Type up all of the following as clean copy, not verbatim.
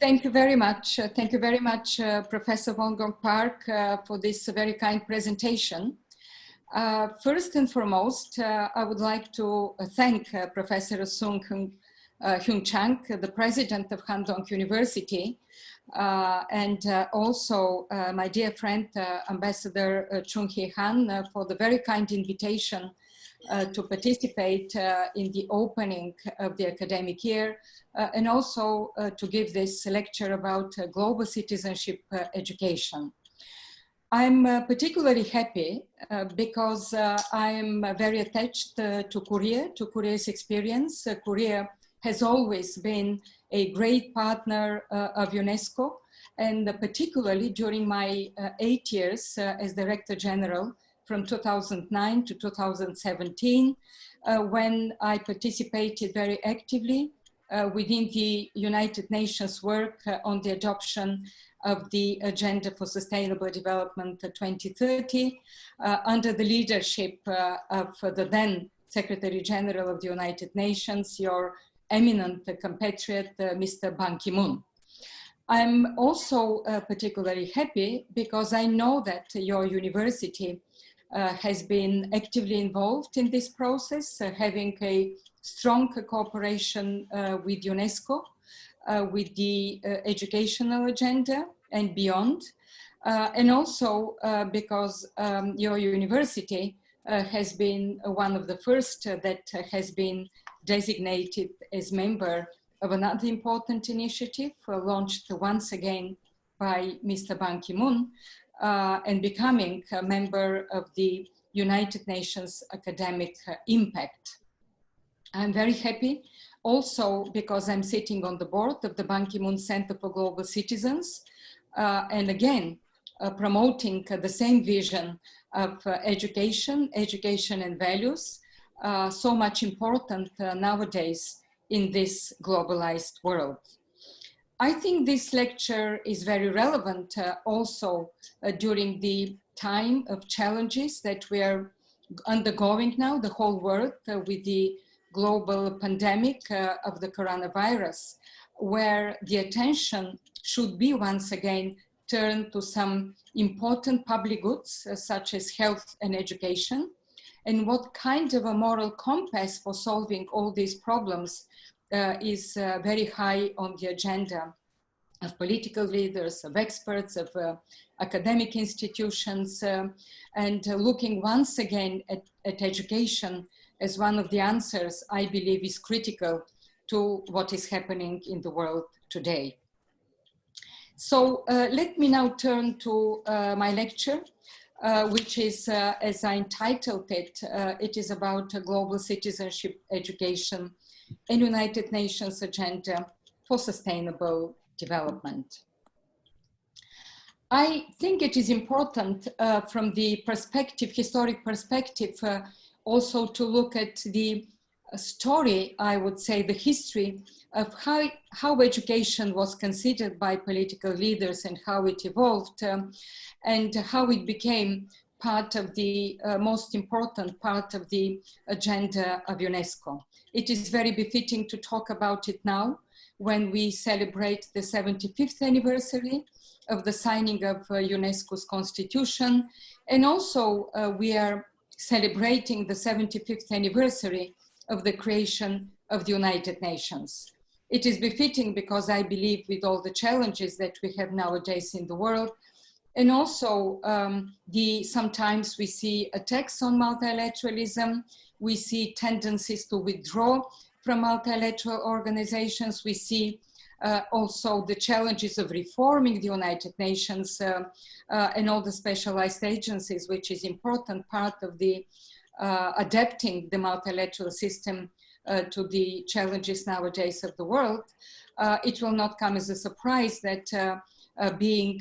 Thank you very much. Thank you very much, Professor Wong Park, for this very kind presentation. First and foremost, I would like to thank Professor Sung Hyun Chang, the president of Handong University, and also my dear friend, Ambassador Chung Hee Han, for the very kind invitation to participate in the opening of the academic year, and also to give this lecture about global citizenship education. I'm particularly happy because I'm very attached to Korea, to Korea's experience. Korea has always been a great partner of UNESCO, and particularly during my 8 years as Director General from 2009 to 2017, when I participated very actively within the United Nations work on the adoption of the Agenda for Sustainable Development 2030, under the leadership of the then Secretary General of the United Nations, your eminent compatriot, Mr. Ban Ki-moon. I'm also particularly happy because I know that your university has been actively involved in this process, having a strong cooperation with UNESCO, with the educational agenda and beyond, and also because your university has been one of the first that has been designated as member of another important initiative launched once again by Mr. Ban Ki-moon, and becoming a member of the United Nations Academic Impact. I'm very happy also because I'm sitting on the board of the Ban Ki-moon Center for Global Citizens, and again, promoting the same vision of education and values, so much important nowadays in this globalized world. I think this lecture is very relevant also during the time of challenges that we are undergoing now, the whole world, with the global pandemic of the coronavirus, where the attention should be once again turned to some important public goods such as health and education, and what kind of a moral compass for solving all these problems is very high on the agenda of political leaders, of experts, of academic institutions, and looking once again at education as one of the answers I believe is critical to what is happening in the world today. So let me now turn to my lecture, which is, as I entitled it, it is about global citizenship education and United Nations Agenda for Sustainable Development. I think it is important from the perspective, historic perspective, also to look at the story, I would say, the history of how education was considered by political leaders and how it evolved, and how it became part of the most important part of the agenda of UNESCO. It is very befitting to talk about it now when we celebrate the 75th anniversary of the signing of UNESCO's constitution, and also we are celebrating the 75th anniversary of the creation of the United Nations. It is befitting because I believe with all the challenges that we have nowadays in the world, and also sometimes we see attacks on multilateralism, we see tendencies to withdraw from multilateral organizations, we see also the challenges of reforming the United Nations and all the specialized agencies, which is important part of the adapting the multilateral system to the challenges nowadays of the world. It will not come as a surprise that being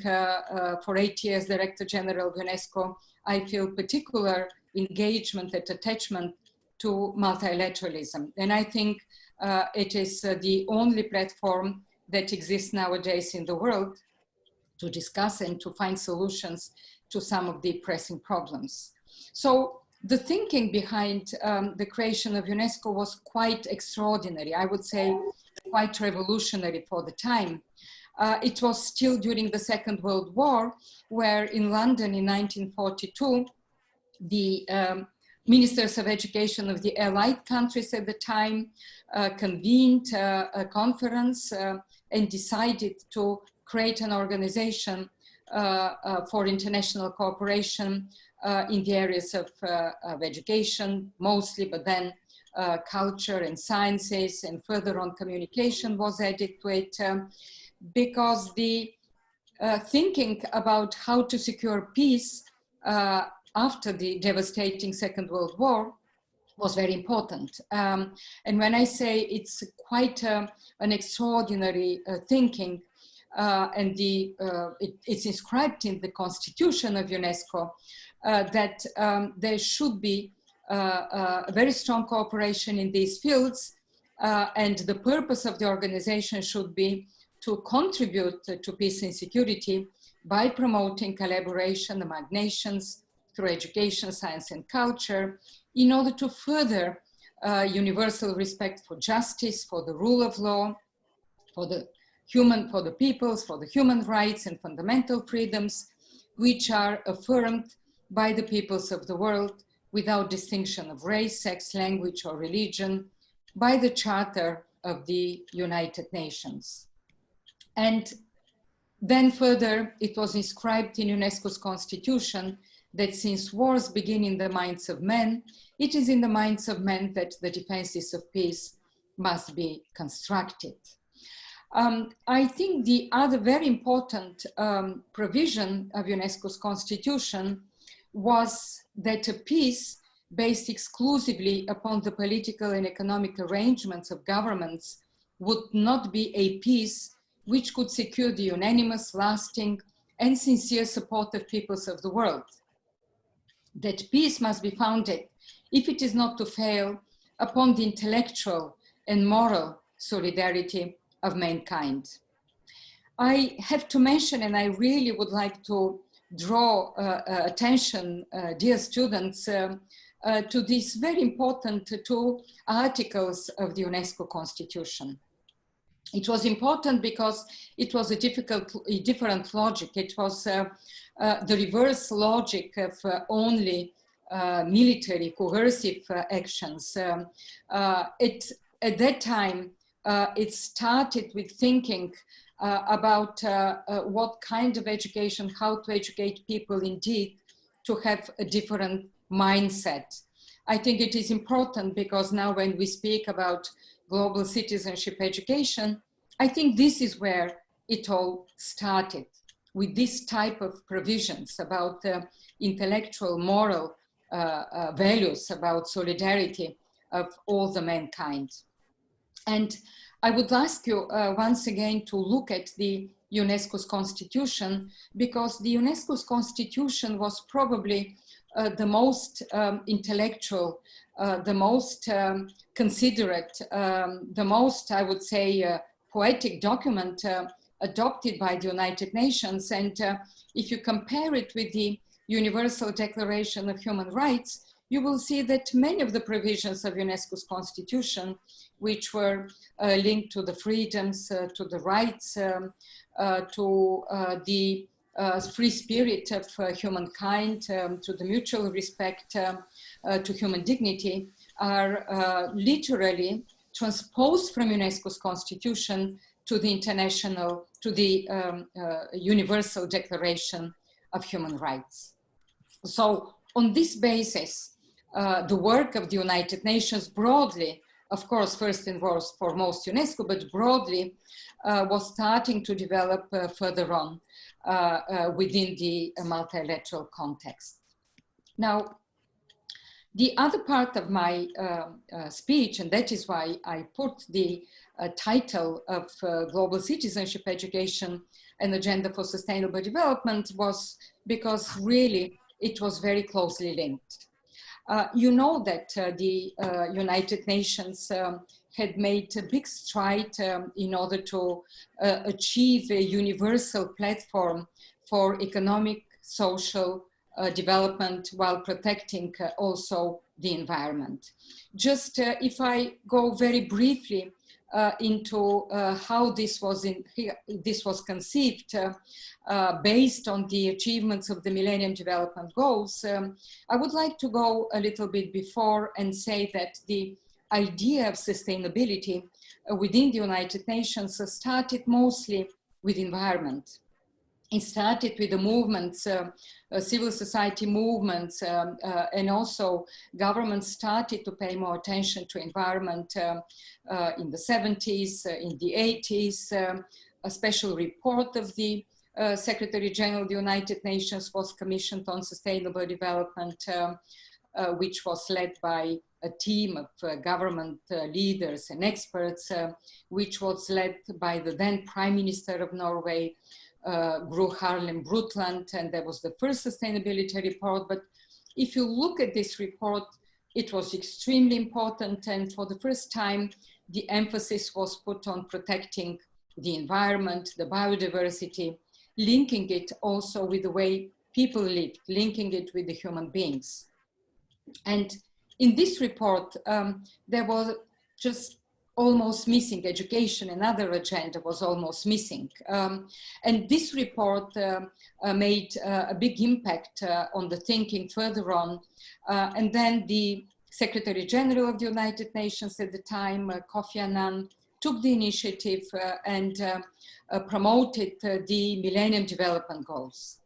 for 8 years Director General of UNESCO, I feel particular engagement and attachment to multilateralism. And I think it is the only platform that exists nowadays in the world to discuss and to find solutions to some of the pressing problems. So the thinking behind the creation of UNESCO was quite extraordinary. I would say quite revolutionary for the time. It was still during the Second World War, where in London in 1942, the ministers of education of the Allied countries at the time convened a conference and decided to create an organization for international cooperation in the areas of education mostly, but then culture and sciences, and further on communication was added to it, because the thinking about how to secure peace after the devastating Second World War was very important. And when I say it's quite an extraordinary thinking, and it's inscribed in the Constitution of UNESCO, that there should be a very strong cooperation in these fields, and the purpose of the organization should be to contribute to peace and security by promoting collaboration among nations through education, science, and culture, in order to further universal respect for justice, for the rule of law, for the peoples, for the human rights and fundamental freedoms, which are affirmed by the peoples of the world without distinction of race, sex, language, or religion, by the Charter of the United Nations. And then further, it was inscribed in UNESCO's constitution that since wars begin in the minds of men, it is in the minds of men that the defenses of peace must be constructed. I think the other very important provision of UNESCO's constitution was that a peace based exclusively upon the political and economic arrangements of governments would not be a peace which could secure the unanimous, lasting, and sincere support of peoples of the world. That peace must be founded, if it is not to fail, upon the intellectual and moral solidarity of mankind. I have to mention, and I really would like to draw attention, dear students, to these very important two articles of the UNESCO Constitution. It was important because it was a different logic. It was the reverse logic of only military coercive actions. At that time, it started with thinking about what kind of education, how to educate people indeed to have a different mindset. I think it is important because now when we speak about global citizenship education, I think this is where it all started, with this type of provisions about intellectual, moral values, about solidarity of all the mankind. And I would ask you once again to look at the UNESCO's constitution, because the UNESCO's constitution was probably the most intellectual, the most considerate, the most, I would say, poetic document adopted by the United Nations. And if you compare it with the Universal Declaration of Human Rights, you will see that many of the provisions of UNESCO's constitution, which were linked to the freedoms, to the rights, to the free spirit of humankind, to the mutual respect, to human dignity, are literally transposed from UNESCO's constitution to the international, to the Universal Declaration of Human Rights. So on this basis, the work of the United Nations broadly, of course, first and foremost UNESCO, but broadly was starting to develop further on within the multilateral context. Now, the other part of my speech, and that is why I put the title of Global Citizenship Education and Agenda for Sustainable Development, was because really it was very closely linked. You know that the United Nations had made a big stride in order to achieve a universal platform for economic, social development while protecting also the environment. Just if I go very briefly into how this was conceived based on the achievements of the Millennium Development Goals, I would like to go a little bit before and say that the idea of sustainability within the United Nations started mostly with environment. It started with the movements, civil society movements, and also governments started to pay more attention to environment in the 70s, in the 80s. A special report of the Secretary General of the United Nations was commissioned on sustainable development, which was led by a team of government leaders and experts, which was led by the then Prime Minister of Norway, Gro Harlem Brundtland, and that was the first sustainability report. But if you look at this report, it was extremely important, and for the first time, the emphasis was put on protecting the environment, the biodiversity, linking it also with the way people lived, linking it with the human beings. And in this report, there was just almost missing education. Another agenda was almost missing. And this report made a big impact on the thinking further on. And then the Secretary General of the United Nations at the time, Kofi Annan, took the initiative and promoted the Millennium Development Goals.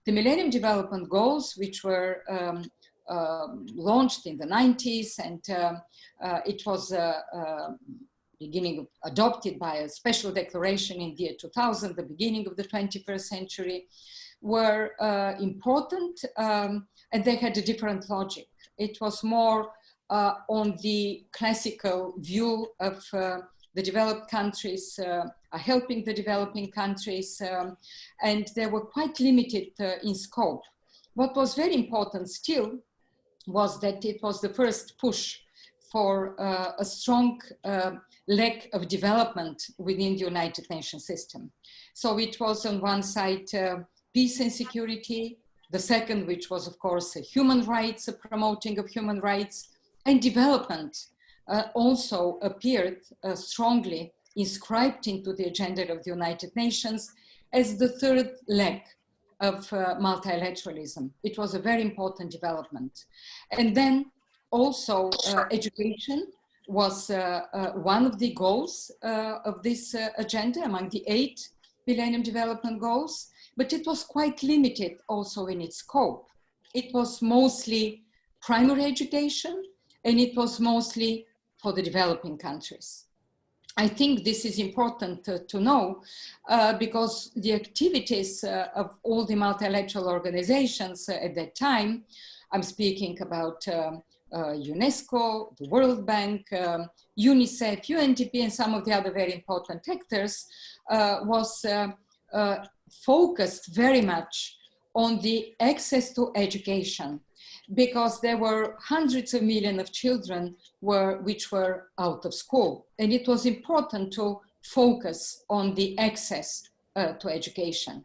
The Millennium Development Goals, which were launched in the 90s, and it was adopted by a special declaration in the year 2000, the beginning of the 21st century, were important, and they had a different logic. It was more on the classical view of the developed countries helping the developing countries, and they were quite limited in scope. What was very important still was that it was the first push for a strong leg of development within the United Nations system. So it was on one side peace and security, the second, which was of course human rights, promoting of human rights, and development also appeared strongly inscribed into the agenda of the United Nations as the third leg of multilateralism. It was a very important development. And then also education was one of the goals of this agenda among the 8 Millennium Development Goals, but it was quite limited also in its scope. It was mostly primary education, and it was mostly for the developing countries. I think this is important to know because the activities of all the multilateral organizations at that time, I'm speaking about UNESCO, the World Bank, UNICEF, UNDP, and some of the other very important actors, was focused very much on the access to education, because there were hundreds of millions of children which were out of school. And it was important to focus on the access to education.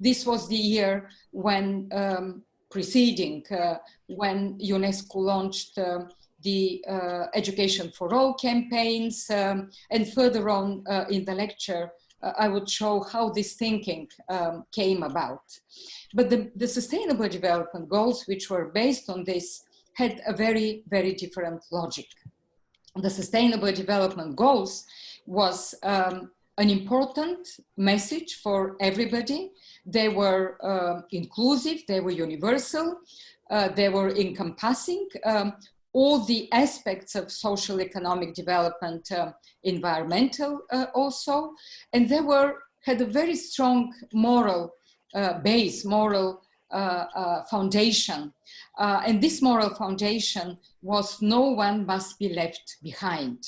This was the year when, when UNESCO launched the Education for All campaigns, and further on in the lecture, I would show how this thinking came about. But the Sustainable Development Goals, which were based on this, had a very, very different logic. The Sustainable Development Goals was an important message for everybody. They were inclusive, they were universal, they were encompassing all the aspects of social economic development, environmental also, and they had a very strong moral base, moral foundation. And this moral foundation was no one must be left behind,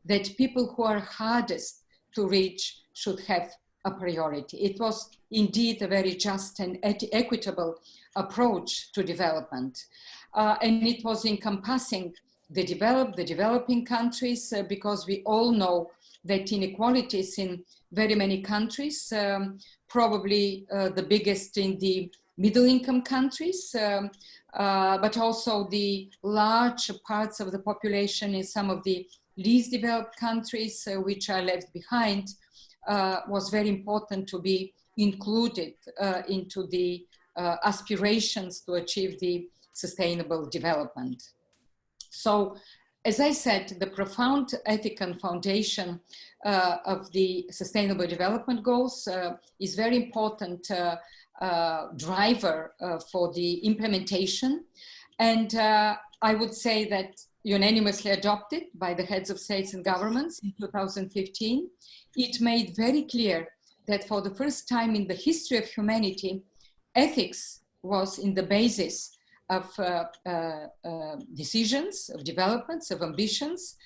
that people who are hardest to reach should have a priority. It was indeed a very just and equitable approach to development. And it was encompassing the developing countries, because we all know that inequalities in very many countries, probably the biggest in the middle income countries, but also the large parts of the population in some of the least developed countries which are left behind, was very important to be included into the aspirations to achieve the sustainable development. So, as I said, the profound ethical foundation of the Sustainable Development Goals is very important driver for the implementation. And I would say that unanimously adopted by the heads of states and governments in 2015, it made very clear that for the first time in the history of humanity, ethics was in the basis of decisions, of developments, of ambitions,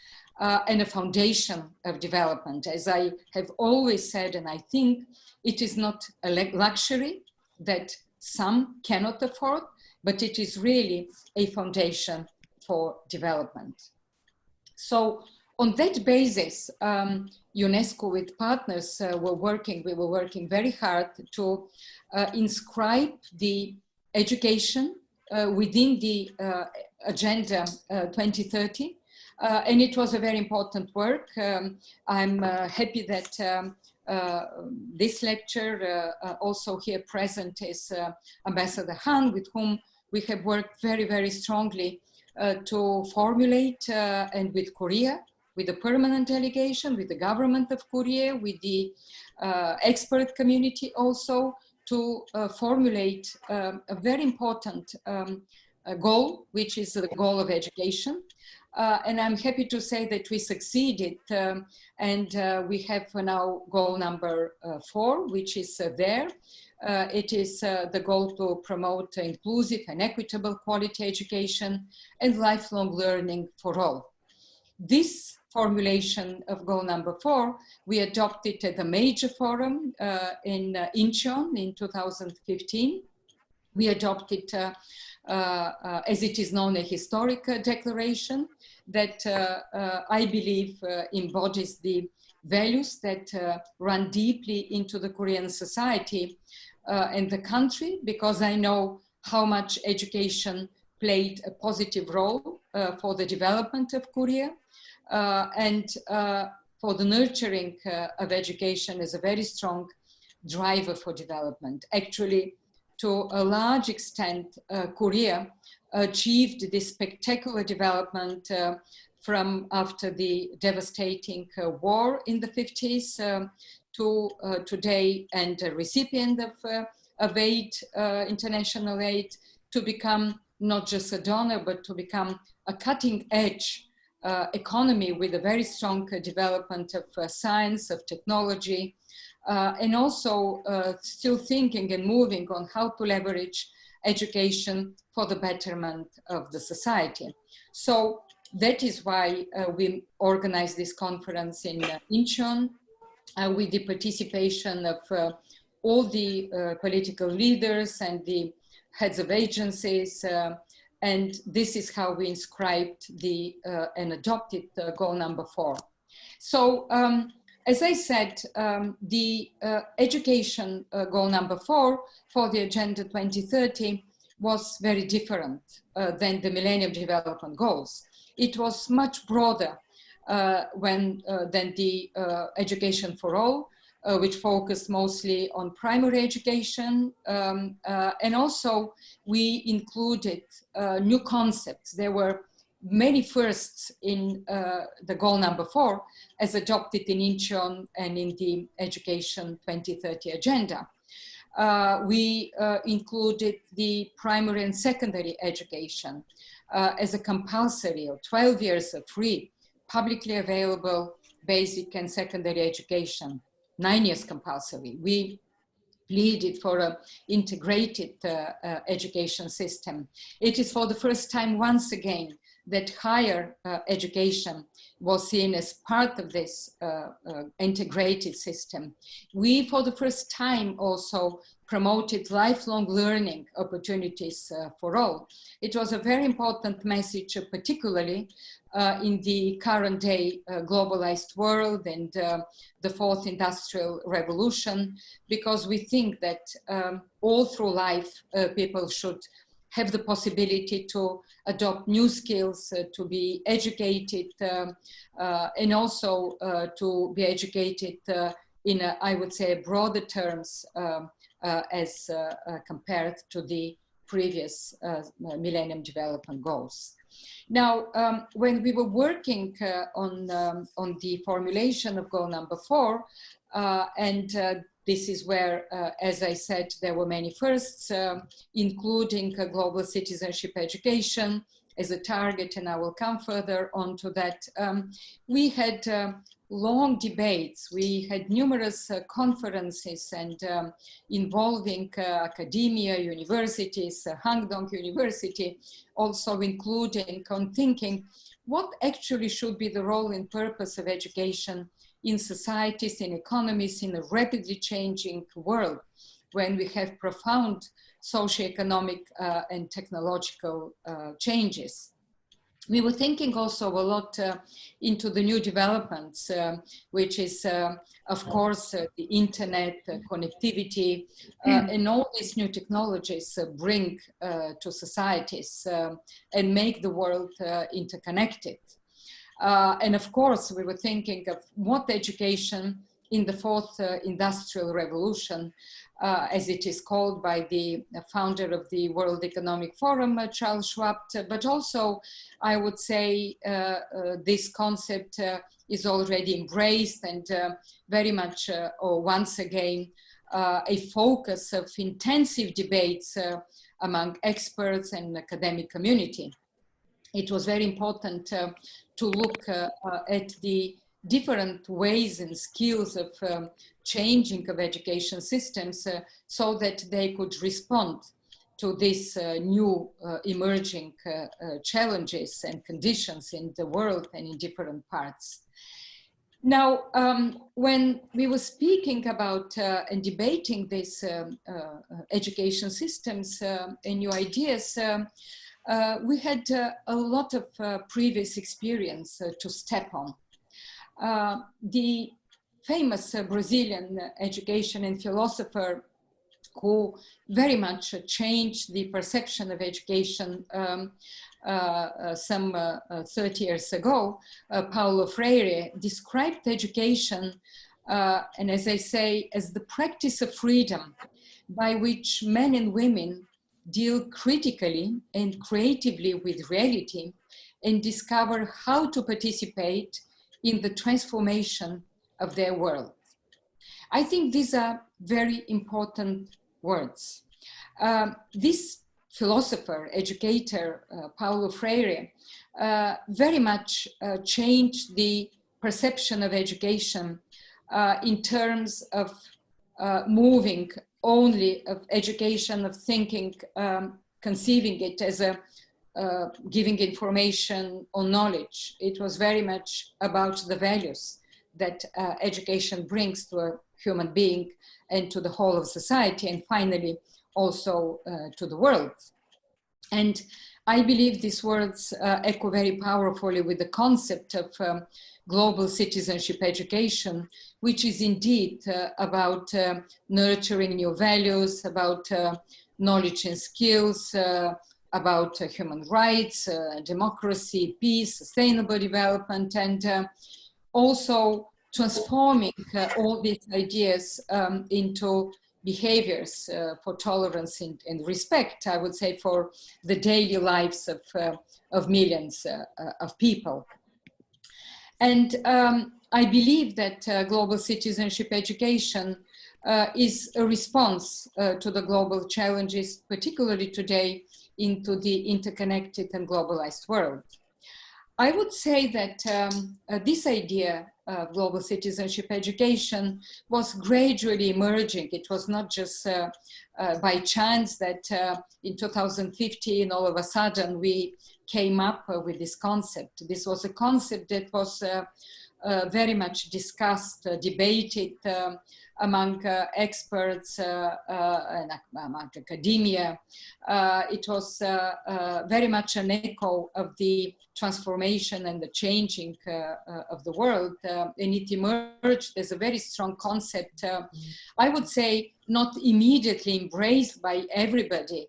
and a foundation of development. As I have always said, and I think it is not a luxury that some cannot afford, but it is really a foundation for development. So on that basis, UNESCO with partners we were working very hard to inscribe the education within the Agenda 2030. And it was a very important work. I'm happy that this lecture also here present is Ambassador Han, with whom we have worked very, very strongly to formulate, and with Korea, with the permanent delegation, with the government of Korea, with the expert community also, to formulate a very important goal, which is the goal of education. And I'm happy to say that we succeeded, and we have now goal number 4, which is there. It is the goal to promote inclusive and equitable quality education and lifelong learning for all. This formulation of goal number 4, we adopted at a major forum in Incheon in 2015. We adopted, as it is known, a historic declaration that I believe embodies the values that run deeply into the Korean society and the country, because I know how much education played a positive role for the development of Korea, and for the nurturing of education as a very strong driver for development. Actually, to a large extent, Korea achieved this spectacular development from after the devastating war in the 50s to today, and a recipient of aid, international aid, to become not just a donor, but to become a cutting edge economy with a very strong development of science, of technology, and also still thinking and moving on how to leverage education for the betterment of the society. So that is why we organized this conference in Incheon with the participation of all the political leaders and the heads of agencies. And this is how we inscribed the and adopted goal number 4. So as I said, the education goal number 4 for the Agenda 2030 was very different than the Millennium Development Goals. It was much broader than the education for all, which focused mostly on primary education. And also we included new concepts. There were many firsts in the goal number 4 as adopted in Incheon and in the Education 2030 agenda. We included the primary and secondary education as a compulsory, or 12 years of free, publicly available basic and secondary education, 9 years compulsory. We pleaded for an integrated education system. It is for the first time, once again, that higher education was seen as part of this integrated system. We, for the first time, also promoted lifelong learning opportunities for all. It was a very important message, particularly in the current day globalized world and the fourth industrial revolution, because we think that all through life, people should have the possibility to adopt new skills, to be educated, and also to be educated in, I would say, broader terms as compared to the previous Millennium Development Goals. Now, when we were working on the formulation of goal number 4, and this is where, as I said, there were many firsts, including global citizenship education as a target, and I will come further on to that. We had long debates. We had numerous conferences and involving academia, universities, Hangdong University, also including on thinking what actually should be the role and purpose of education in societies, in economies, in a rapidly changing world when we have profound socioeconomic and technological changes. We were thinking also a lot into the new developments, which is, of course, the internet, connectivity, and all these new technologies bring to societies and make the world interconnected. And of course, we were thinking of what education in the fourth industrial revolution, as it is called by the founder of the World Economic Forum, Charles Schwab, but also I would say this concept is already embraced and very much, or once again, a focus of intensive debates among experts and academic community. It was very important to look at the different ways and skills of changing of education systems so that they could respond to these new emerging challenges and conditions in the world and in different parts. Now, when we were speaking about and debating these education systems and new ideas, we had a lot of previous experience to step on. The famous Brazilian education and philosopher who very much changed the perception of education some 30 years ago, Paulo Freire, described education, and as I say, as the practice of freedom by which men and women deal critically and creatively with reality and discover how to participate in the transformation of their world. I think these are very important words. This philosopher, educator, Paulo Freire, very much changed the perception of education in terms of moving only of education, of thinking, conceiving it as a giving information or knowledge. It was very much about the values that education brings to a human being and to the whole of society, and finally also to the world. And I believe these words echo very powerfully with the concept of global citizenship education, which is indeed about nurturing new values, about knowledge and skills, about human rights, democracy, peace, sustainable development, and also transforming all these ideas into behaviors for tolerance and respect, I would say, for the daily lives of millions of people. And I believe that global citizenship education is a response to the global challenges, particularly today, into the interconnected and globalized world. I would say that this idea of global citizenship education was gradually emerging. It was not just by chance that in 2015, all of a sudden, we came up with this concept. This was a concept that was very much discussed, debated among experts and among academia. It was very much an echo of the transformation and the changing of the world, and it emerged as a very strong concept, I would say not immediately embraced by everybody,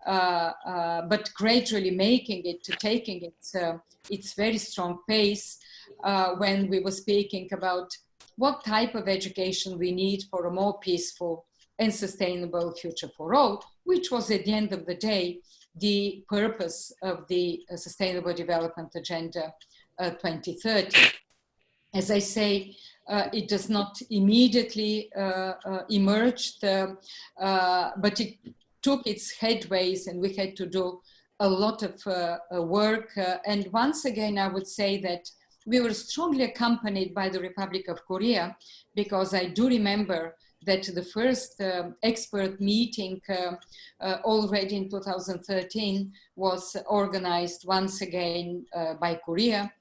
but gradually taking its very strong pace when we were speaking about what type of education we need for a more peaceful and sustainable future for all, which was at the end of the day the purpose of the Sustainable Development Agenda 2030. As I say, it does not immediately emerge, but it took its headways, and we had to do a lot of work. And once again, I would say that we were strongly accompanied by the Republic of Korea, because I do remember that the first expert meeting already in 2013 was organized once again by Korea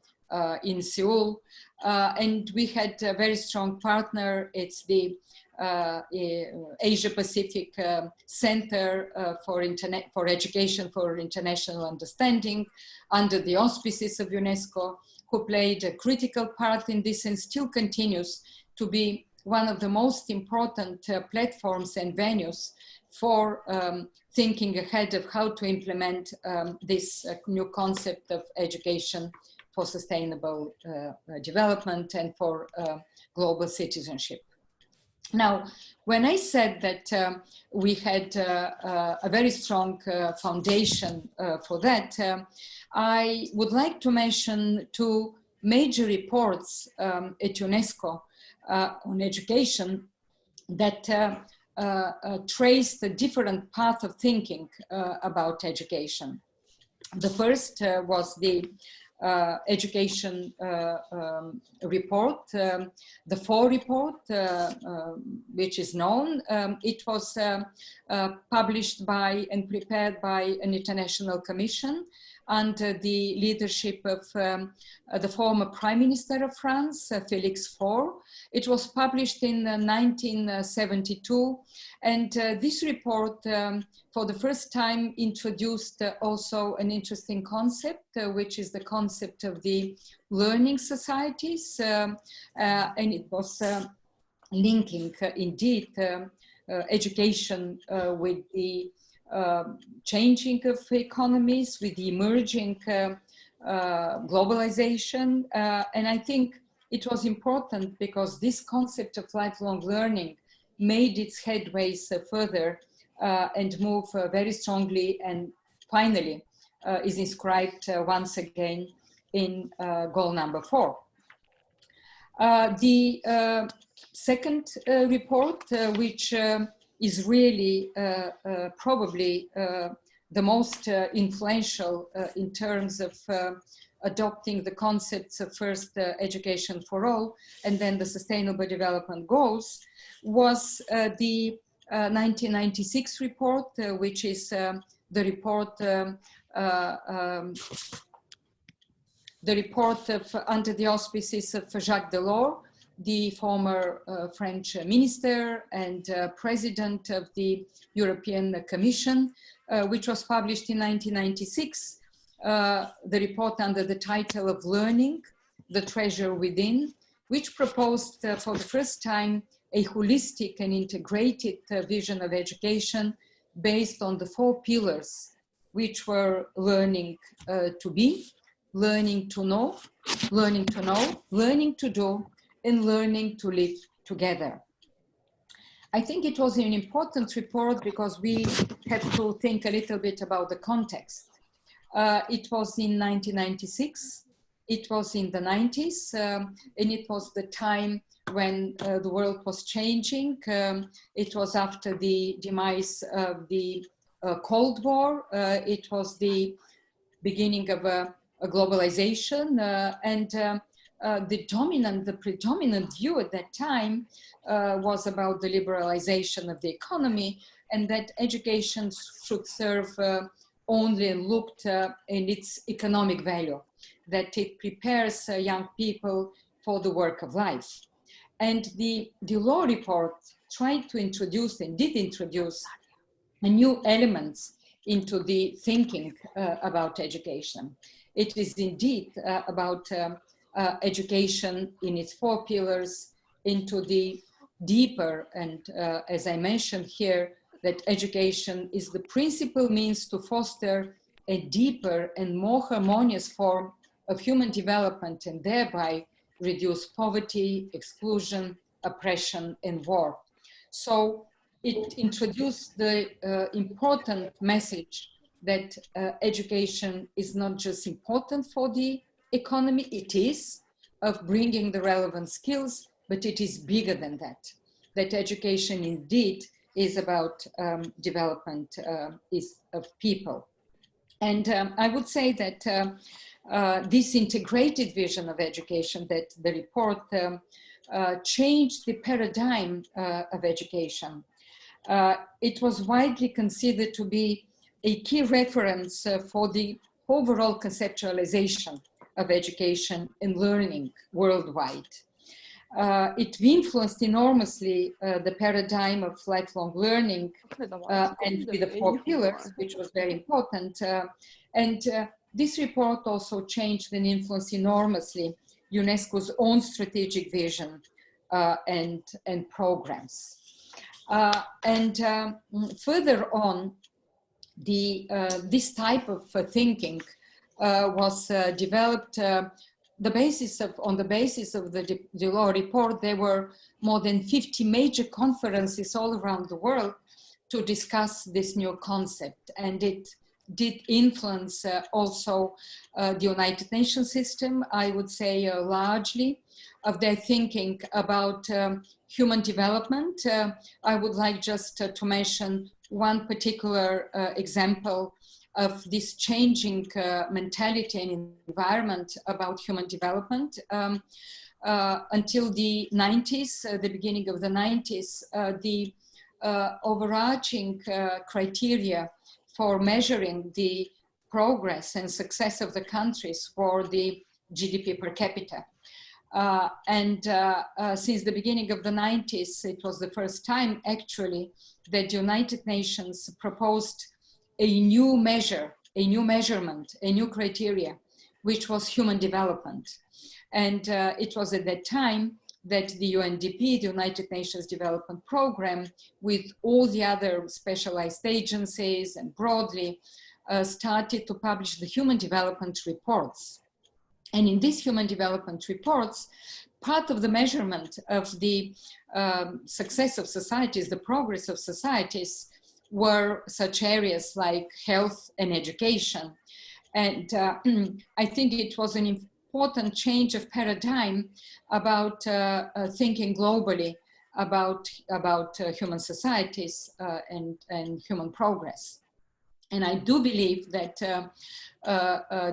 in Seoul. And we had a very strong partner. It's the Asia Pacific Center for Education for International Understanding, under the auspices of UNESCO, who played a critical part in this and still continues to be one of the most important platforms and venues for thinking ahead of how to implement this new concept of education for sustainable development and for global citizenship. Now, when I said that we had a very strong foundation for that, I would like to mention two major reports at UNESCO on education that trace the different path of thinking about education. The first was the education report, the FOR report, which is known. It was published by and prepared by an international commission under the leadership of the former Prime Minister of France, Félix Faure. It was published in 1972, and this report for the first time introduced also an interesting concept, which is the concept of the learning societies, and it was linking indeed education with the changing of economies, with the emerging globalization. And I think it was important because this concept of lifelong learning made its headways further and move very strongly, and finally is inscribed once again in goal number 4. The second report, which is really probably the most influential in terms of adopting the concepts of first education for all and then the Sustainable Development Goals, was the 1996 report, which is the report of, under the auspices of Jacques Delors, the former French minister and president of the European Commission, which was published in 1996. The report under the title of Learning, the Treasure Within, which proposed for the first time a holistic and integrated vision of education based on the 4 pillars, which were learning to be, learning to know, learning to do, and learning to live together. I think it was an important report because we have to think a little bit about the context. It was in 1996, it was in the 90s, and it was the time when the world was changing. It was after the demise of the Cold War. It was the beginning of a globalization, and the predominant view at that time was about the liberalization of the economy, and that education should serve only and looked in its economic value, that it prepares young people for the work of life. And the Delors report tried to introduce and did introduce new elements into the thinking about education. It is indeed about education in its 4 pillars, into the deeper and, as I mentioned here, that education is the principal means to foster a deeper and more harmonious form of human development and thereby reduce poverty, exclusion, oppression, and war. So it introduced the important message that education is not just important for the economy, it is, of bringing the relevant skills, but it is bigger than that. That education indeed is about development of people. And I would say that this integrated vision of education, that the report changed the paradigm of education. It was widely considered to be a key reference for the overall conceptualization of education and learning worldwide. It influenced enormously the paradigm of lifelong learning and with the 4 pillars, which was very important. This report also changed and influenced enormously UNESCO's own strategic vision and programs. Further on, this type of thinking was developed on the basis of the Delors report. There were more than 50 major conferences all around the world to discuss this new concept, and it did influence also the United Nations system, I would say largely, of their thinking about human development. I would like just to mention one particular example of this changing mentality and environment about human development. Until the 90s, the beginning of the 90s, the overarching criteria for measuring the progress and success of the countries for the GDP per capita. Since the beginning of the 90s, it was the first time actually that the United Nations proposed a new measure, a new measurement, a new criteria, which was human development. And it was at that time that the UNDP, the United Nations Development Programme, with all the other specialized agencies and broadly, started to publish the human development reports. And in these human development reports, part of the measurement of the success of societies, the progress of societies, were such areas like health and education. And I think it was an important change of paradigm about thinking globally about human societies and human progress. And I do believe that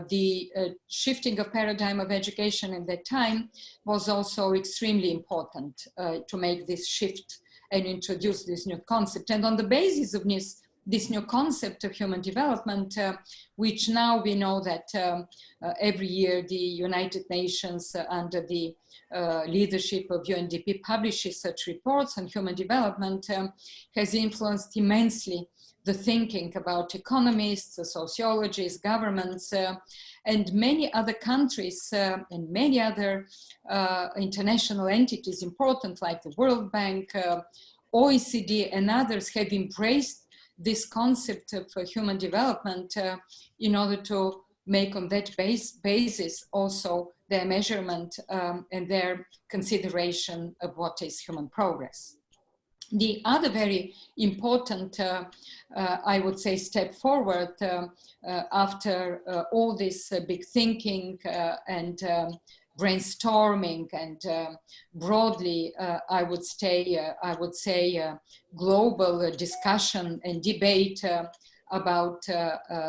the shifting of paradigm of education at that time was also extremely important to make this shift and introduce this new concept. And on the basis of this new concept of human development, which now we know that every year the United Nations under the leadership of UNDP publishes such reports on human development, has influenced immensely the thinking about economists, sociologists, governments, and many other countries and many other international entities important like the World Bank, OECD and others have embraced this concept of human development in order to make on that basis also their measurement and their consideration of what is human progress. The other very important, I would say, step forward after all this big thinking and brainstorming and broadly, I would say, global discussion and debate about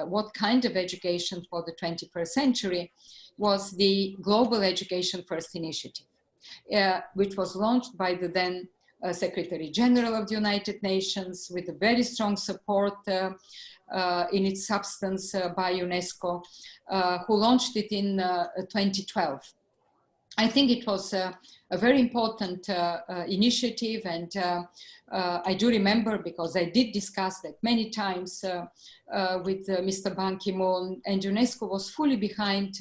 what kind of education for the 21st century was the Global Education First Initiative, which was launched by the then Secretary General of the United Nations with a very strong support in its substance by UNESCO, who launched it in 2012. I think it was a very important initiative, and I do remember, because I did discuss that many times with Mr. Ban Ki-moon, and UNESCO was fully behind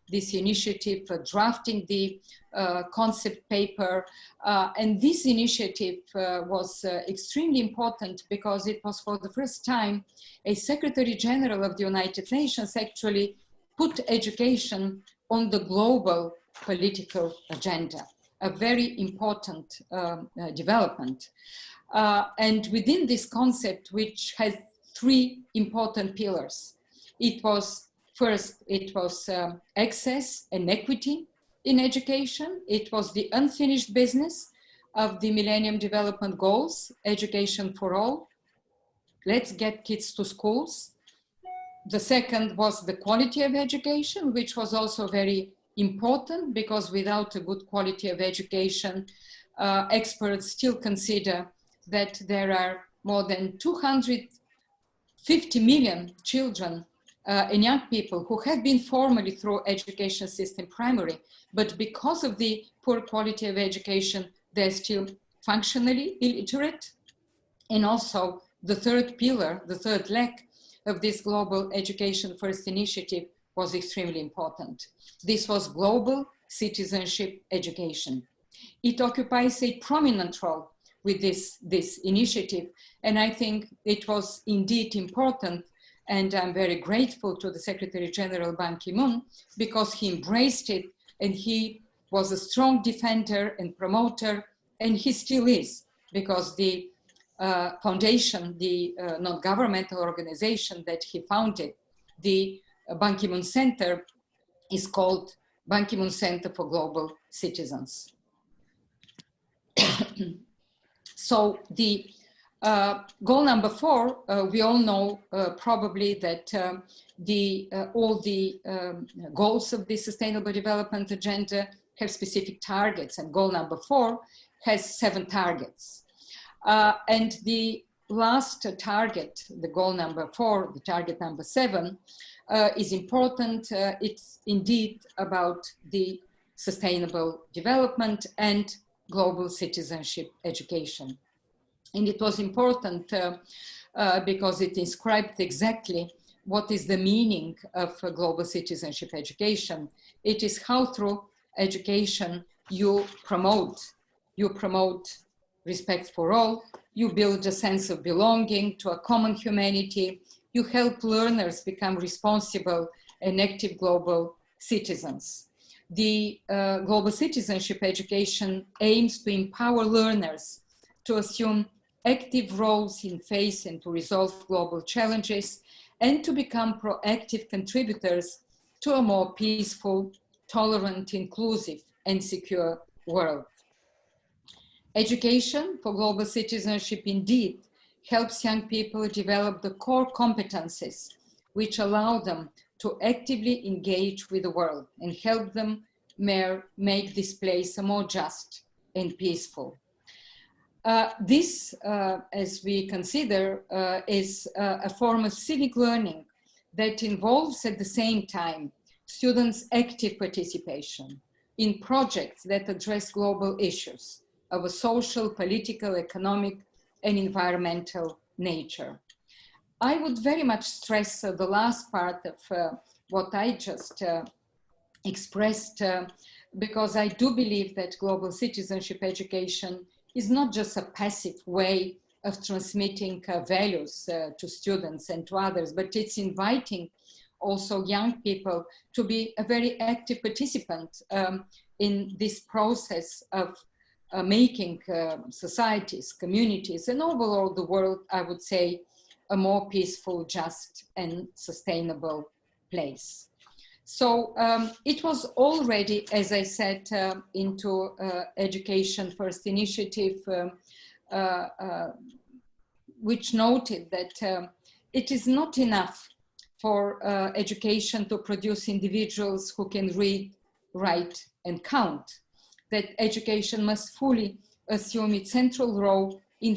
this initiative, drafting the concept paper. And this initiative was extremely important because it was for the first time a Secretary General of the United Nations actually put education on the global political agenda, a very important development. And within this concept, which has three important pillars, it was first, it was access and equity in education. It was the unfinished business of the Millennium Development Goals, education for all. Let's get kids to schools. The second was the quality of education, which was also very important, because without a good quality of education, experts still consider that there are more than 250 million children and young people who have been formally through education system primary, but because of the poor quality of education, they're still functionally illiterate. And also the third pillar, the third leg of this global education first initiative was extremely important. This was global citizenship education. It occupies a prominent role with this initiative, and I think it was indeed important, and I'm very grateful to the Secretary General Ban Ki-moon, because he embraced it, and he was a strong defender and promoter, and he still is, because the foundation, the non-governmental organization that he founded, the Ban Ki-moon Center, is called Ban Ki-moon Center for Global Citizens. So the goal number 4, we all know probably that all the goals of the Sustainable Development Agenda have specific targets, and goal number 4 has 7 targets. And the last target, the goal number 4, the target number 7, is important. It's indeed about the sustainable development and global citizenship education. And it was important because it described exactly what is the meaning of global citizenship education. It is how through education you promote respect for all, you build a sense of belonging to a common humanity, you help learners become responsible and active global citizens. The global citizenship education aims to empower learners to assume active roles in face and to resolve global challenges, and to become proactive contributors to a more peaceful, tolerant, inclusive, and secure world. Education for global citizenship indeed helps young people develop the core competencies which allow them to actively engage with the world and help them make this place a more just and peaceful. This, as we consider, is a form of civic learning that involves at the same time students' active participation in projects that address global issues of a social, political, economic, and environmental nature. I would very much stress the last part of what I just expressed, because I do believe that global citizenship education is not just a passive way of transmitting values to students and to others, but it's inviting also young people to be a very active participant in this process of making societies, communities, and overall the world, I would say, a more peaceful, just, and sustainable place. So it was already, as I said, into Education First initiative, which noted that it is not enough for education to produce individuals who can read, write, and count, that education must fully assume its central role in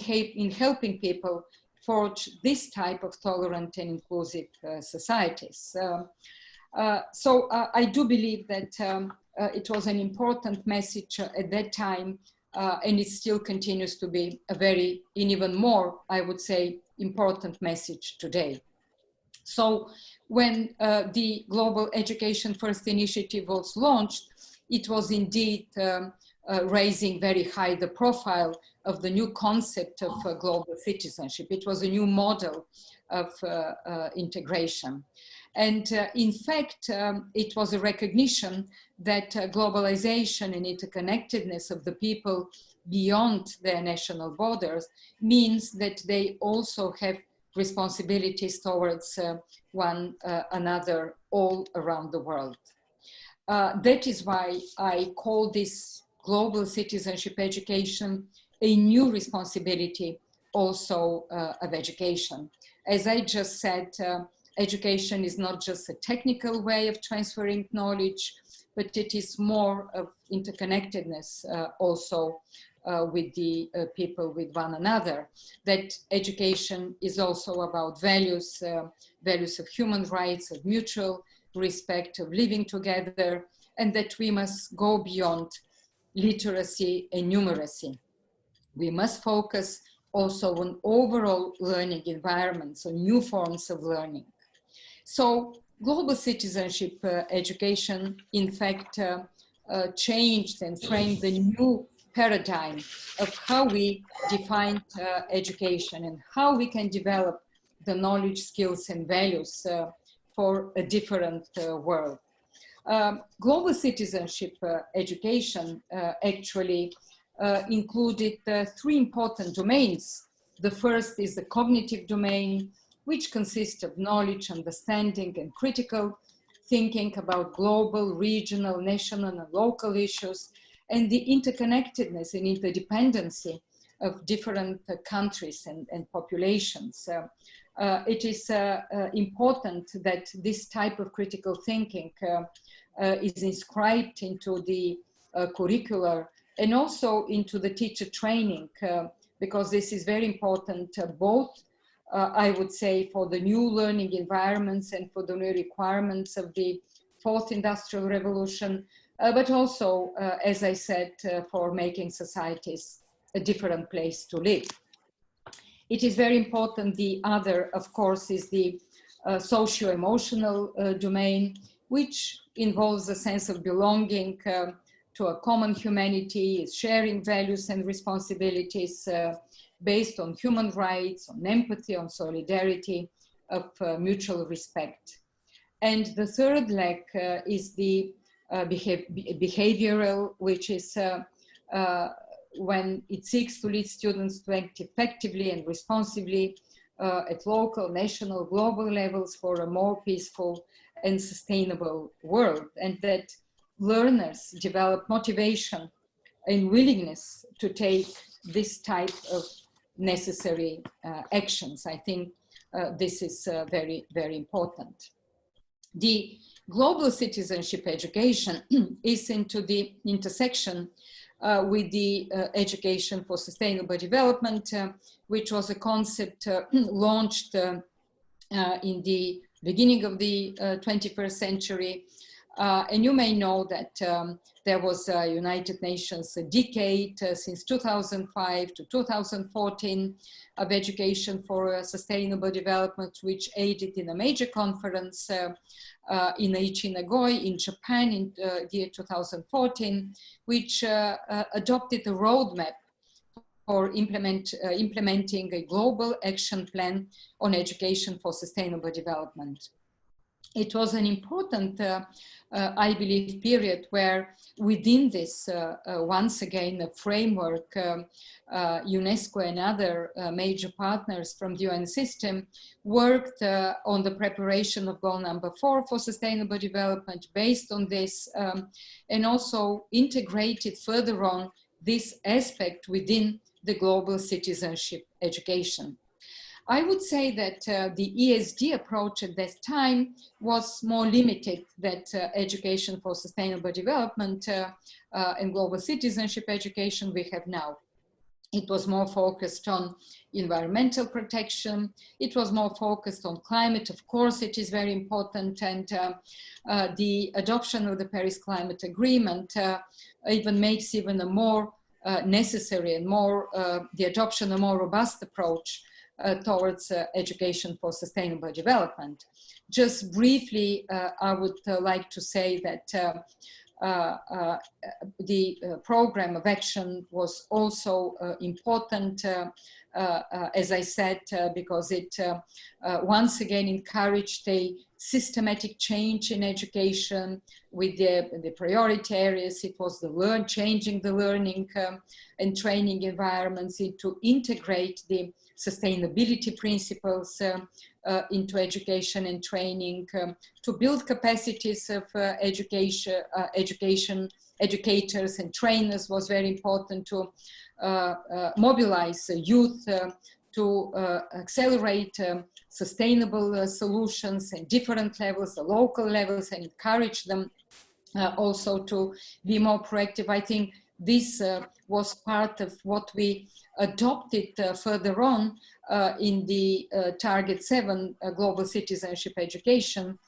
helping people forge this type of tolerant and inclusive societies. So I do believe that it was an important message at that time, and it still continues to be a very, and even more, I would say, important message today. So when the Global Education First initiative was launched, it was indeed raising very high the profile of the new concept of global citizenship. It was a new model of integration. And in fact, it was a recognition that globalization and interconnectedness of the people beyond their national borders means that they also have responsibilities towards one another all around the world. That is why I call this global citizenship education a new responsibility also of education. As I just said, education is not just a technical way of transferring knowledge, but it is more of interconnectedness also with the people, with one another. That education is also about values, values of human rights, of mutual respect, of living together, and that we must go beyond literacy and numeracy. We must focus also on overall learning environments, on new forms of learning. So global citizenship education, in fact, changed and framed the new paradigm of how we define education and how we can develop the knowledge, skills, and values for a different world. Global citizenship education actually included three important domains. The first is the cognitive domain, which consists of knowledge, understanding, and critical thinking about global, regional, national, and local issues, and the interconnectedness and interdependency of different countries and populations. It is important that this type of critical thinking is inscribed into the curricular and also into the teacher training, because this is very important, both, I would say, for the new learning environments and for the new requirements of the fourth industrial revolution, but also, as I said, for making societies a different place to live. It is very important. The other, of course, is the socio-emotional domain, which involves a sense of belonging to a common humanity, is sharing values and responsibilities based on human rights, on empathy, on solidarity, of mutual respect. And the third leg is the behavioral, which is when it seeks to lead students to act effectively and responsibly at local, national, global levels for a more peaceful and sustainable world, and that learners develop motivation and willingness to take this type of necessary actions. I think this is very, very important. The global citizenship education is into the intersection with the education for sustainable development, which was a concept launched in the beginning of the 21st century. And you may know that there was a United Nations decade since 2005 to 2014 of education for sustainable development, which aided in a major conference in Aichi, Nagoya in Japan in the year 2014, which adopted a roadmap for implementing a global action plan on education for sustainable development. It was an important, I believe, period where within this, once again, a framework, UNESCO and other major partners from the UN system worked on the preparation of goal number 4 for sustainable development based on this, and also integrated further on this aspect within the global citizenship education. I would say that the ESD approach at that time was more limited than education for sustainable development and global citizenship education we have now. It was more focused on environmental protection. It was more focused on climate. Of course, it is very important. And the adoption of the Paris Climate Agreement even makes even a more necessary and more the adoption of a more robust approach towards education for sustainable development. Just briefly, I would like to say that the program of action was also important, as I said, because it once again encouraged a systematic change in education with the priority areas. It was the changing the learning and training environments, to integrate the sustainability principles into education and training, to build capacities of educators and trainers was very important, to mobilize youth, to accelerate sustainable solutions at different levels, the local levels, and encourage them also to be more proactive. I think this was part of what we adopted further on in the Target 7 Global Citizenship Education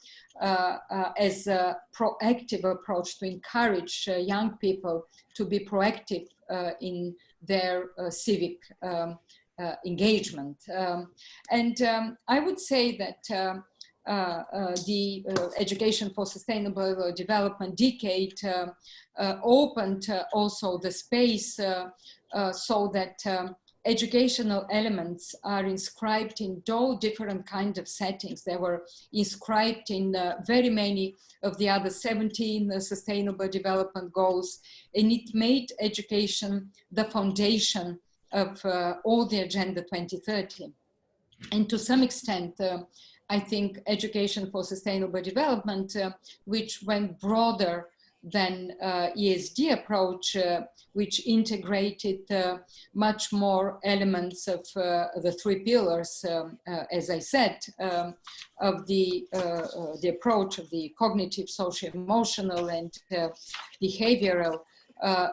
as a proactive approach to encourage young people to be proactive in their civic engagement. I would say that the Education for Sustainable Development decade opened also the space so that educational elements are inscribed in all different kinds of settings. They were inscribed in very many of the other 17 Sustainable Development Goals, and it made education the foundation of all the Agenda 2030. And to some extent, I think Education for Sustainable Development, which went broader than ESD approach, which integrated much more elements of the three pillars, as I said, of the approach of the cognitive, social, emotional, and behavioral,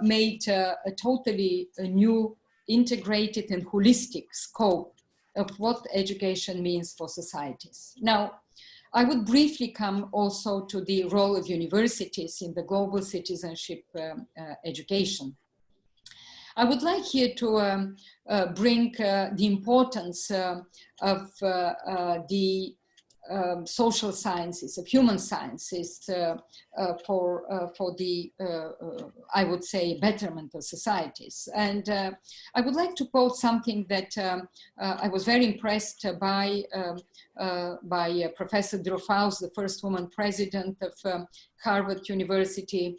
made a totally new, integrated and holistic scope of what education means for societies. Now, I would briefly come also to the role of universities in the global citizenship education. I would like here to bring the importance of the social sciences, of human sciences, for the, I would say, betterment of societies. And I would like to quote something that I was very impressed by Professor Drew Faust, the first woman president of Harvard University,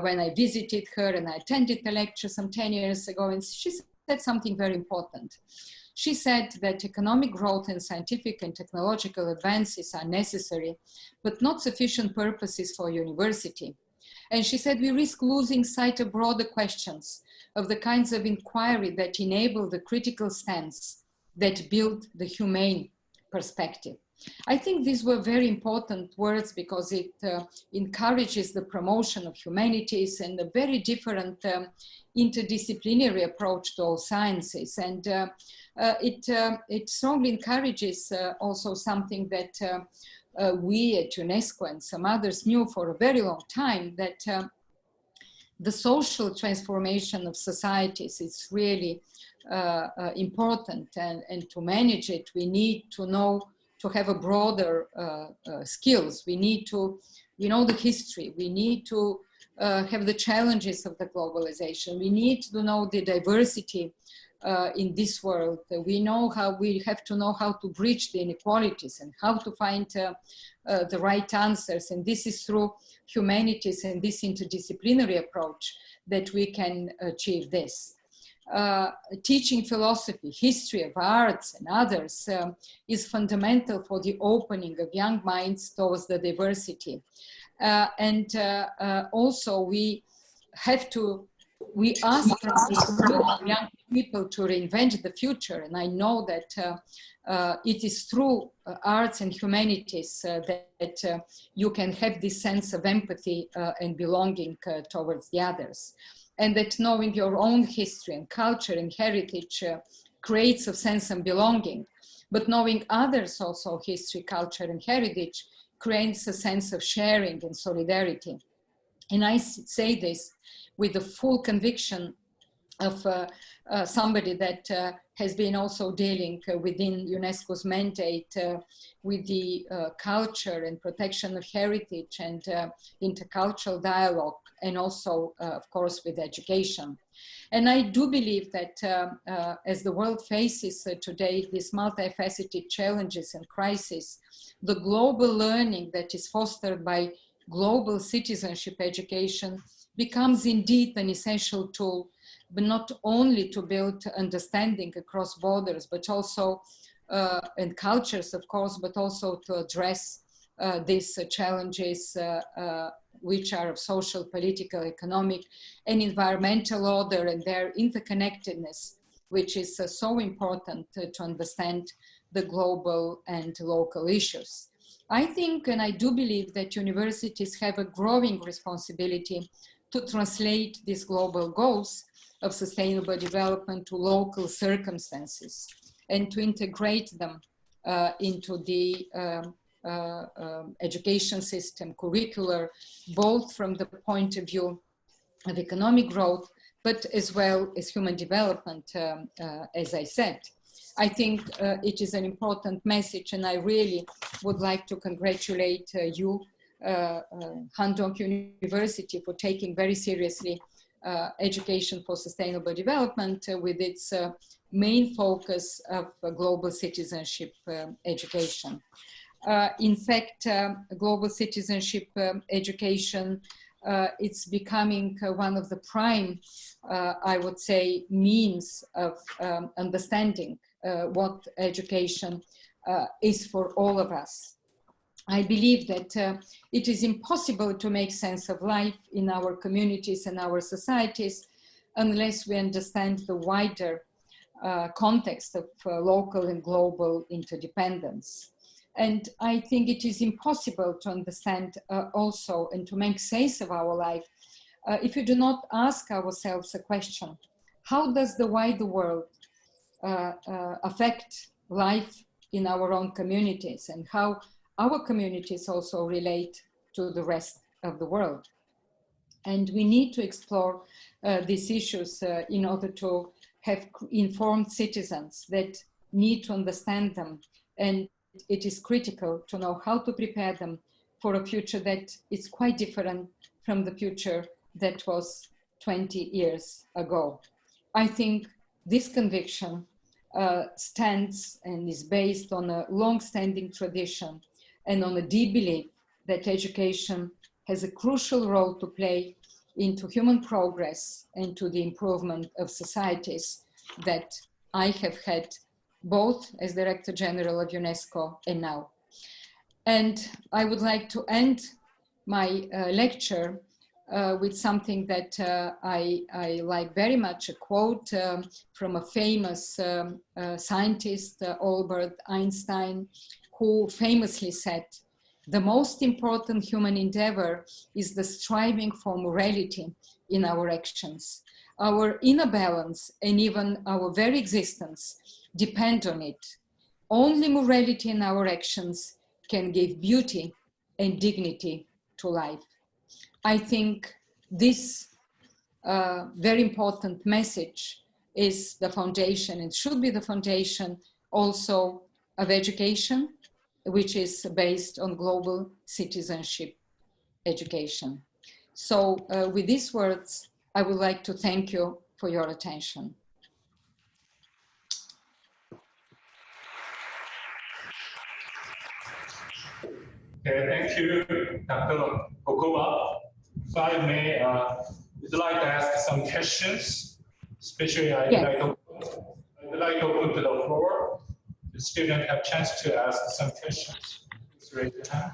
when I visited her and I attended the lecture some 10 years ago, and she said something very important. She said that economic growth and scientific and technological advances are necessary, but not sufficient purposes for university. And she said we risk losing sight of broader questions of the kinds of inquiry that enable the critical stance that build the humane perspective. I think these were very important words because it encourages the promotion of humanities and a very different interdisciplinary approach to all sciences. And it strongly encourages also something that we at UNESCO and some others knew for a very long time, that the social transformation of societies is really important, and to manage it, we need to know, to have a broader skills. We need to, know the history. We need to have the challenges of the globalization. We need to know the diversity in this world. We have to know how to bridge the inequalities and how to find the right answers. And this is through humanities and this interdisciplinary approach that we can achieve this. Teaching philosophy, history of arts and others is fundamental for the opening of young minds towards the diversity. Also we ask young people to reinvent the future. And I know that it is through arts and humanities that you can have this sense of empathy and belonging towards the others. and that knowing your own history and culture and heritage creates a sense of belonging, but knowing others also history, culture, and heritage creates a sense of sharing and solidarity. And I say this with the full conviction of somebody that has been also dealing within UNESCO's mandate with the culture and protection of heritage and intercultural dialogue, and also, of course, with education. And I do believe that as the world faces today these multifaceted challenges and crises, the global learning that is fostered by global citizenship education becomes indeed an essential tool, but not only to build understanding across borders, but also, and cultures, of course, but also to address these challenges which are of social, political, economic, and environmental order and their interconnectedness, which is so important to understand the global and local issues. I think, and I do believe, that universities have a growing responsibility to translate these global goals of sustainable development to local circumstances and to integrate them into the education system, curricular, both from the point of view of economic growth, but as well as human development, as I said. I think it is an important message, and I really would like to congratulate you, Handong University, for taking very seriously education for sustainable development with its main focus of global citizenship education. In fact, global citizenship education, it's becoming one of the prime, I would say, means of understanding what education is for all of us. I believe that it is impossible to make sense of life in our communities and our societies unless we understand the wider context of local and global interdependence. And I think it is impossible to understand also and to make sense of our life if we do not ask ourselves a question: how does the wider world affect life in our own communities, and how our communities also relate to the rest of the world? And we need to explore these issues in order to have informed citizens that need to understand them, and it is critical to know how to prepare them for a future that is quite different from the future that was 20 years ago. I think this conviction stands and is based on a long-standing tradition and on a deep belief that education has a crucial role to play into human progress and to the improvement of societies that I have had both as Director General of UNESCO and now. And I would like to end my lecture with something that I like very much, a quote from a famous scientist, Albert Einstein, who famously said, "The most important human endeavor is the striving for morality in our actions. Our inner balance and even our very existence depend on it. Only morality in our actions can give beauty and dignity to life." I think this very important message is the foundation, and should be the foundation also of education, which is based on global citizenship education. So with these words, I would like to thank you for your attention. Okay, thank you, Dr. Bokova. If I may, would like to ask some questions, especially I'd like to open to the floor. The student have a chance to ask some questions. Please raise your hand.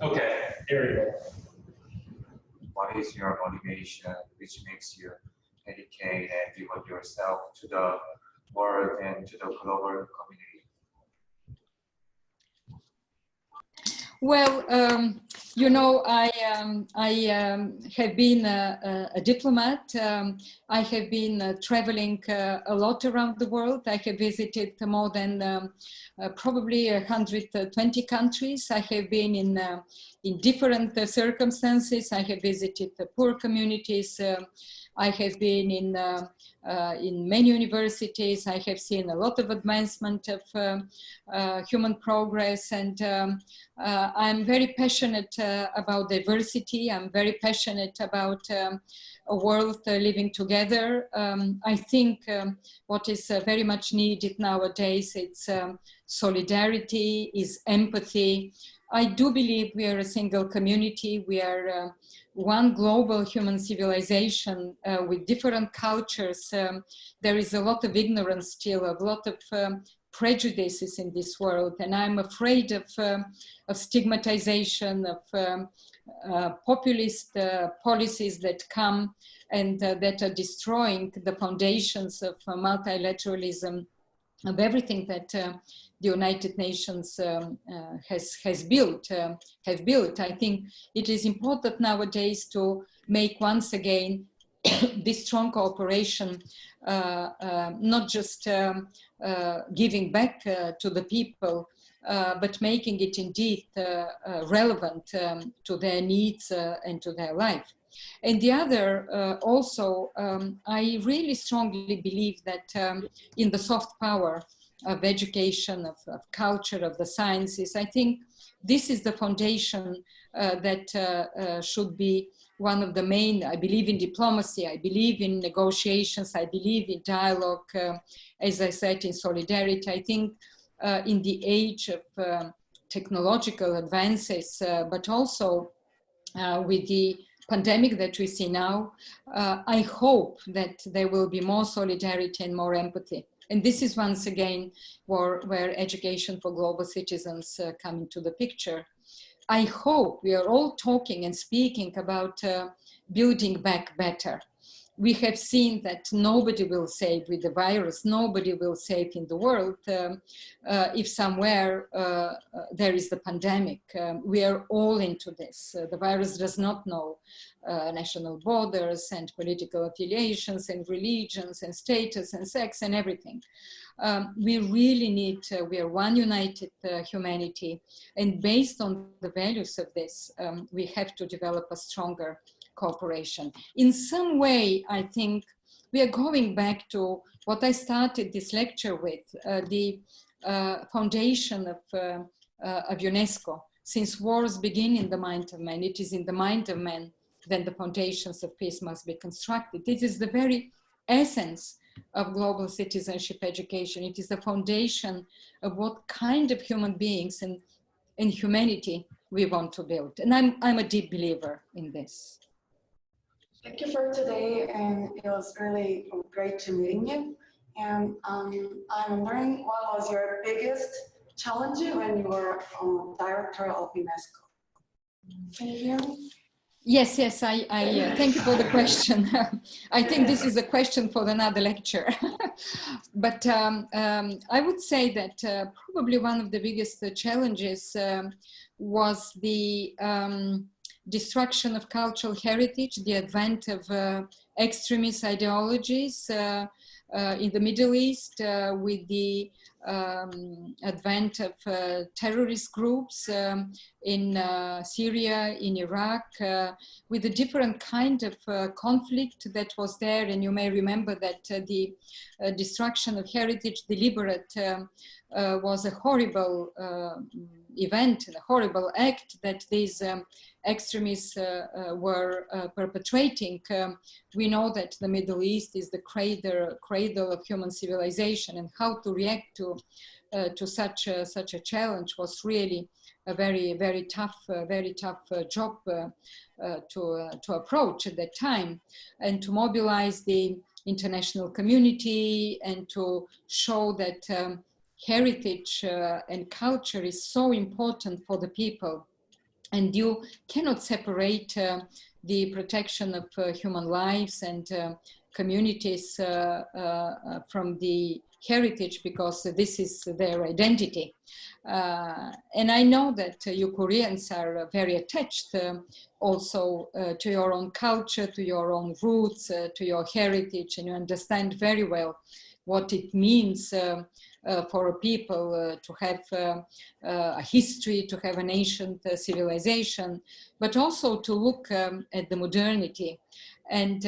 Okay, here we go. What is your motivation, which makes you dedicate and devote yourself to the world and to the global community? Well, you know, I have been a diplomat. I have been traveling a lot around the world. I have visited more than probably 120 countries. I have been in different circumstances. I have visited the poor communities. I have been in many universities. I have seen a lot of advancement of human progress, and I'm very passionate about diversity. I'm very passionate about a world living together. I think what is very much needed nowadays, it's solidarity, is empathy. I do believe we are a single community. We are one global human civilization with different cultures. There is a lot of ignorance still, a lot of prejudices in this world, and I'm afraid of stigmatization, of populist policies that come and that are destroying the foundations of multilateralism, of everything that the United Nations have built. I think it is important nowadays to make once again this strong cooperation, not just giving back to the people, but making it indeed relevant to their needs and to their life. And the other, also, I really strongly believe that in the soft power of education, of culture, of the sciences. I think this is the foundation that should be one of the main. I believe in diplomacy, I believe in negotiations, I believe in dialogue, as I said, in solidarity. I think in the age of technological advances, but also with the pandemic that we see now, I hope that there will be more solidarity and more empathy. And this is once again where education for global citizens come into the picture. I hope we are all talking and speaking about building back better. We have seen that nobody will save with the virus, nobody will save in the world if somewhere there is the pandemic. We are all into this. The virus does not know national borders and political affiliations and religions and status and sex and everything. We really need, we are one united humanity, and based on the values of this, we have to develop a stronger cooperation. In some way, I think we are going back to what I started this lecture with, the foundation of UNESCO. Since wars begin in the mind of man, it is in the mind of man then the foundations of peace must be constructed. This is the very essence of global citizenship education. It is the foundation of what kind of human beings and humanity we want to build. And I'm a deep believer in this. Thank you for today, and it was really great to meeting you. And I'm wondering, what was your biggest challenge when you were director of UNESCO? Can you hear me? Yes, I thank you for the question. I think this is a question for another lecture. But I would say that probably one of the biggest challenges was the destruction of cultural heritage, the advent of extremist ideologies in the Middle East, with the advent of terrorist groups in Syria, in Iraq, with a different kind of conflict that was there. And you may remember that the destruction of heritage, deliberate, was a horrible event, a horrible act that these extremists were perpetrating. We know that the Middle East is the cradle of human civilization, and how to react to such a challenge was really a very tough job to approach at that time, and to mobilize the international community and to show that heritage and culture is so important for the people, and you cannot separate the protection of human lives and communities from the heritage, because this is their identity. And I know that you Koreans are very attached also to your own culture, to your own roots, to your heritage, and you understand very well what it means for a people to have a history, to have an ancient civilization, but also to look at the modernity. And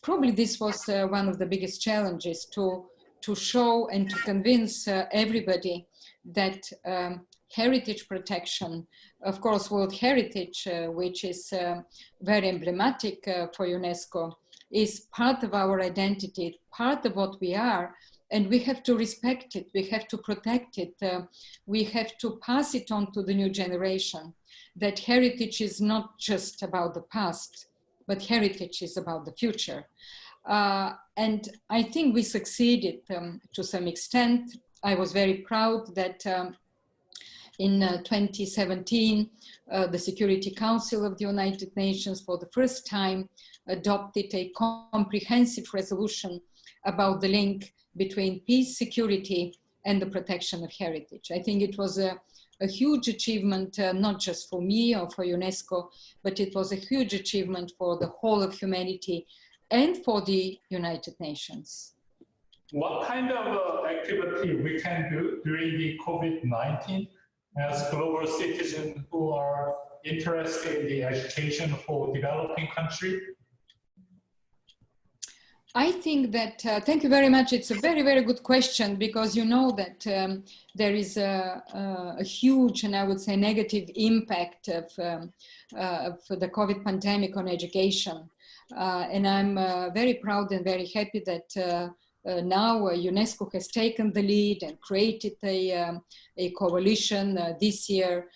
probably this was one of the biggest challenges, to show and to convince everybody that heritage protection, of course, World Heritage, which is very emblematic for UNESCO, is part of our identity, part of what we are, and we have to respect it, we have to protect it, we have to pass it on to the new generation, that heritage is not just about the past, but heritage is about the future. And I think we succeeded to some extent. I was very proud that in 2017, the Security Council of the United Nations for the first time adopted a comprehensive resolution about the link between peace, security, and the protection of heritage. I think it was a huge achievement, not just for me or for UNESCO, but it was a huge achievement for the whole of humanity and for the United Nations. What kind of activity we can do during the COVID-19 as global citizens who are interested in the education for developing countries? I think that, thank you very much. It's a very, very good question, because you know that there is a huge, and I would say negative impact of the COVID pandemic on education. And I'm very proud and very happy that now UNESCO has taken the lead and created a coalition this year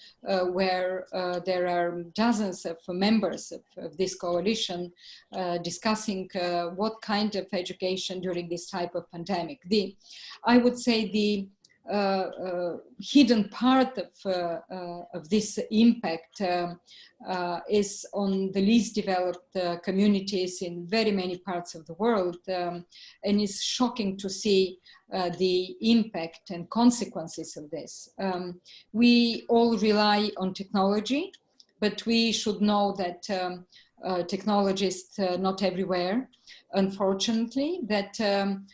where there are dozens of members of this coalition discussing what kind of education during this type of pandemic. I would say the hidden part of this impact is on the least developed communities in very many parts of the world, and it's shocking to see the impact and consequences of this. We all rely on technology, but we should know that technology is not everywhere. Unfortunately, that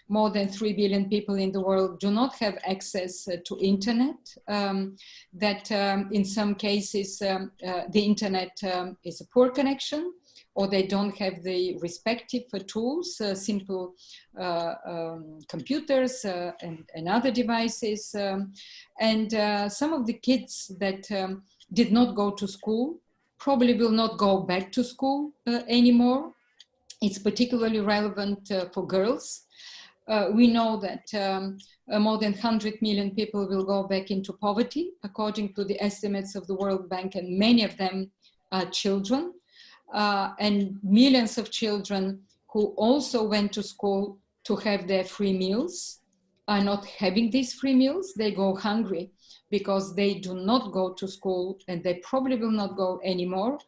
more than 3 billion people in the world do not have access to internet, that in some cases the internet is a poor connection, or they don't have the respective tools, simple computers and other devices. And some of the kids that did not go to school probably will not go back to school anymore. It's particularly relevant for girls. We know that more than 100 million people will go back into poverty, according to the estimates of the World Bank, and many of them are children. And millions of children who also went to school to have their free meals are not having these free meals. They go hungry because they do not go to school, and they probably will not go anymore.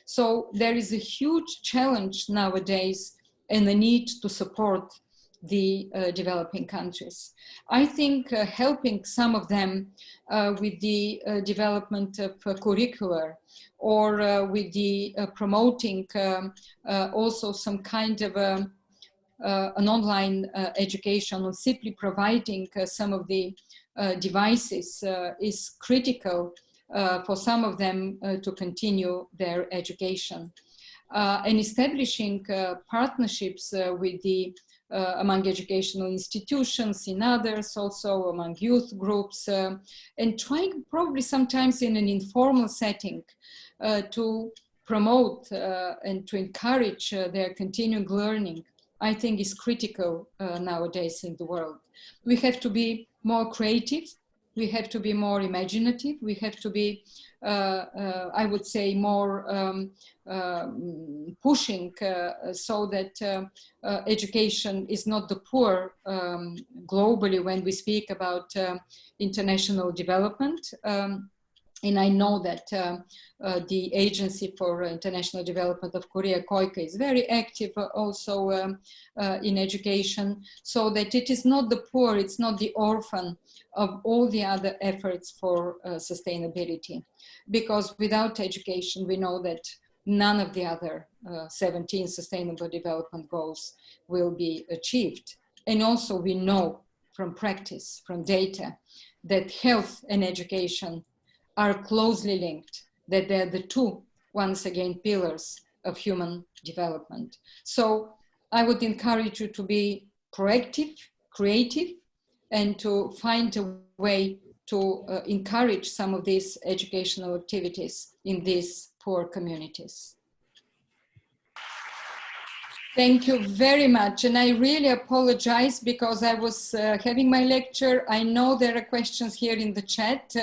So there is a huge challenge nowadays and the need to support the developing countries. I think helping some of them with the development of curricular, or with the promoting also some kind of an online education, or simply providing some of the devices is critical for some of them to continue their education. And establishing partnerships with the among educational institutions, in others, also among youth groups, and trying probably sometimes in an informal setting to promote and to encourage their continuing learning, I think is critical nowadays in the world. We have to be more creative, we have to be more imaginative, we have to be, I would say, more pushing so that education is not the poor globally when we speak about international development. And I know that the Agency for International Development of Korea, KOICA, is very active also in education, so that it is not the poor, it's not the orphan of all the other efforts for sustainability. Because without education, we know that none of the other 17 Sustainable Development Goals will be achieved. And also we know from practice, from data, that health and education are closely linked, that they're the two, once again, pillars of human development. So I would encourage you to be proactive, creative, and to find a way to encourage some of these educational activities in these poor communities. Thank you very much. And I really apologize because I was having my lecture. I know there are questions here in the chat,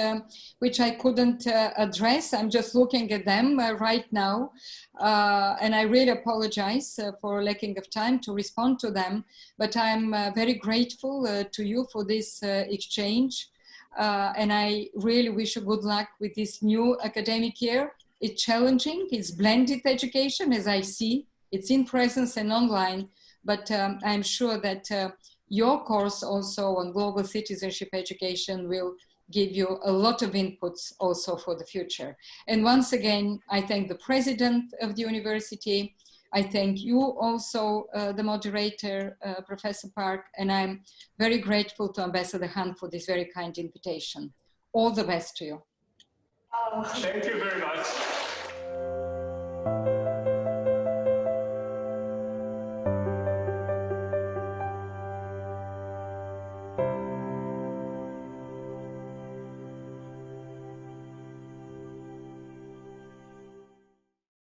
which I couldn't address. I'm just looking at them right now. And I really apologize for lacking of time to respond to them. But I'm very grateful to you for this exchange. And I really wish you good luck with this new academic year. It's challenging, it's blended education, as I see. It's in presence and online, but I'm sure that your course also on global citizenship education will give you a lot of inputs also for the future. And once again, I thank the president of the university. I thank you also, the moderator, Professor Park, and I'm very grateful to Ambassador Han for this very kind invitation. All the best to you. Thank you very much.